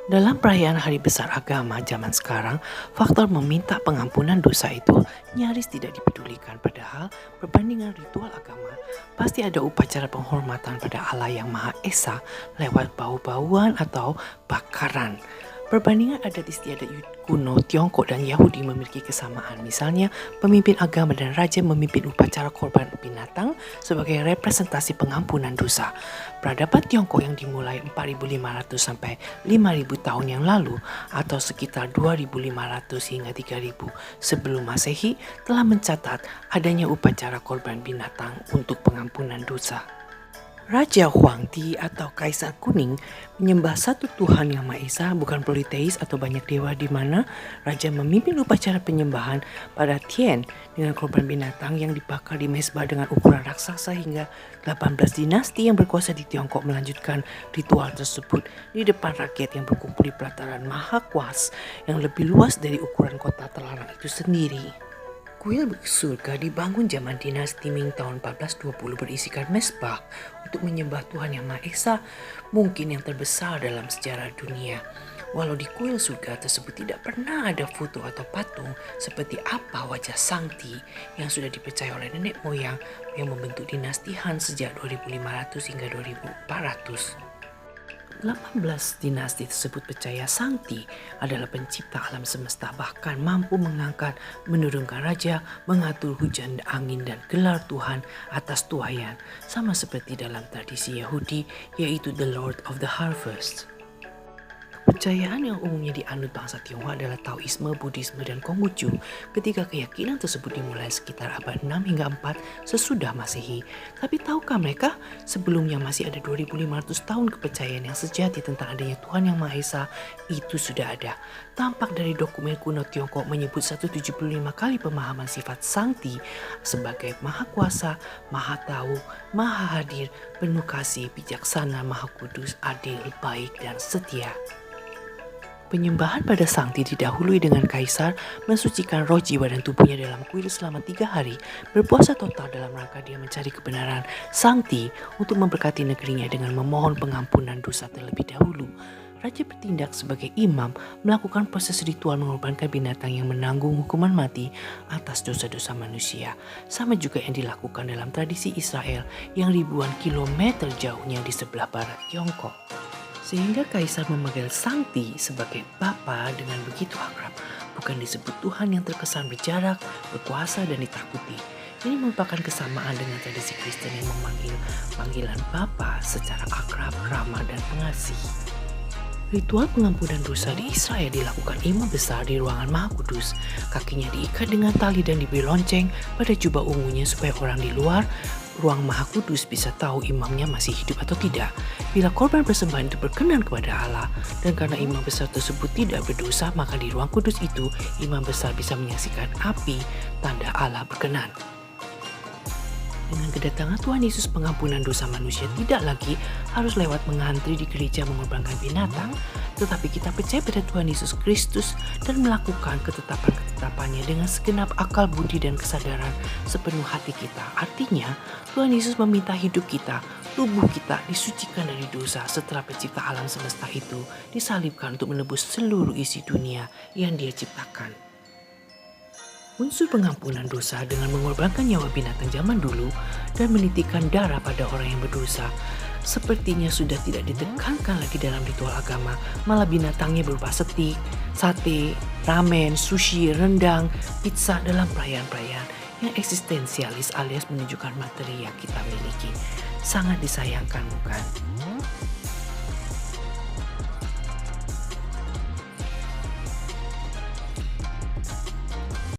Dalam perayaan hari besar agama zaman sekarang, faktor meminta pengampunan dosa itu nyaris tidak dipedulikan. Padahal perbandingan ritual agama, pasti ada upacara penghormatan pada Allah yang Maha Esa lewat bau-bauan atau bakaran. Perbandingan adat istiadat kuno Tiongkok dan Yahudi memiliki kesamaan. Misalnya, pemimpin agama dan raja memimpin upacara korban binatang sebagai representasi pengampunan dosa. Peradaban Tiongkok yang dimulai 4.500 sampai 5.000 tahun yang lalu atau sekitar 2.500 hingga 3.000 sebelum Masehi telah mencatat adanya upacara korban binatang untuk pengampunan dosa. Raja Huangdi atau Kaisar Kuning menyembah satu Tuhan yang Maha Esa, bukan politeis atau banyak dewa, di mana raja memimpin upacara penyembahan pada Tian dengan korban binatang yang dibakar di mezbah dengan ukuran raksasa hingga 18 dinasti yang berkuasa di Tiongkok melanjutkan ritual tersebut di depan rakyat yang berkumpul di pelataran Maha Kuas yang lebih luas dari ukuran kota terlarang itu sendiri. Kuil surga dibangun zaman dinasti Ming tahun 1420 berisikan mezbah untuk menyembah Tuhan yang Maha Esa, mungkin yang terbesar dalam sejarah dunia. Walau di kuil surga tersebut tidak pernah ada foto atau patung seperti apa wajah Sangti yang sudah dipercaya oleh nenek moyang yang membentuk dinasti Han sejak 2500 hingga 2400. 18 dinasti tersebut percaya Sangti adalah pencipta alam semesta, bahkan mampu mengangkat, menurunkan raja, mengatur hujan, angin, dan gelar Tuhan atas tuayan, sama seperti dalam tradisi Yahudi, yaitu The Lord of the Harvest. Kepercayaan yang umumnya dianut bangsa Tionghoa adalah Taoisme, Buddhisme, dan Konghucu. Ketika keyakinan tersebut dimulai sekitar abad 6 hingga 4 sesudah Masehi. Tapi tahukah mereka sebelumnya masih ada 2500 tahun kepercayaan yang sejati tentang adanya Tuhan yang Maha Esa itu sudah ada. Tampak dari dokumen kuno Tiongkok menyebut 175 kali pemahaman sifat Sangti sebagai Maha Kuasa, Maha Tahu, Maha Hadir, penuh kasih, bijaksana, Maha Kudus, adil, baik, dan setia. Penyembahan pada Sangti didahului dengan kaisar mensucikan roh, jiwa, dan tubuhnya dalam kuil selama 3 hari, berpuasa total dalam rangka dia mencari kebenaran Sangti untuk memberkati negerinya dengan memohon pengampunan dosa terlebih dahulu. Raja bertindak sebagai imam, melakukan proses ritual mengorbankan binatang yang menanggung hukuman mati atas dosa-dosa manusia. Sama juga yang dilakukan dalam tradisi Israel yang ribuan kilometer jauhnya di sebelah barat Tiongkok. Sehingga kaisar memanggil Sangti sebagai Bapa dengan begitu akrab, bukan disebut Tuhan yang terkesan berjarak, berkuasa, dan ditakuti. Ini merupakan kesamaan dengan tradisi Kristen yang memanggil panggilan Bapa secara akrab, ramah, dan pengasih. Ritual pengampunan dosa di Israel dilakukan imam besar di ruangan Maha Kudus. Kakinya diikat dengan tali dan diberi lonceng pada jubah ungunya supaya orang di luar ruang Maha Kudus bisa tahu imamnya masih hidup atau tidak. Bila korban persembahan itu berkenan kepada Allah, dan karena imam besar tersebut tidak berdosa, maka di ruang kudus itu imam besar bisa menyaksikan api tanda Allah berkenan. Dengan kedatangan Tuhan Yesus, pengampunan dosa manusia tidak lagi harus lewat mengantri di gereja mengorbankan binatang, tetapi kita percaya pada Tuhan Yesus Kristus dan melakukan ketetapan-ketetapannya dengan segenap akal, budi, dan kesadaran sepenuh hati kita. Artinya, Tuhan Yesus meminta hidup kita, tubuh kita disucikan dari dosa setelah pencipta alam semesta itu disalibkan untuk menebus seluruh isi dunia yang Dia ciptakan. Unsur pengampunan dosa dengan mengorbankan nyawa binatang zaman dulu dan menitikan darah pada orang yang berdosa sepertinya sudah tidak ditekankan lagi dalam ritual agama, malah binatangnya berupa steak, sate, ramen, sushi, rendang, pizza dalam perayaan-perayaan yang eksistensialis alias menunjukkan materi yang kita miliki. Sangat disayangkan, bukan?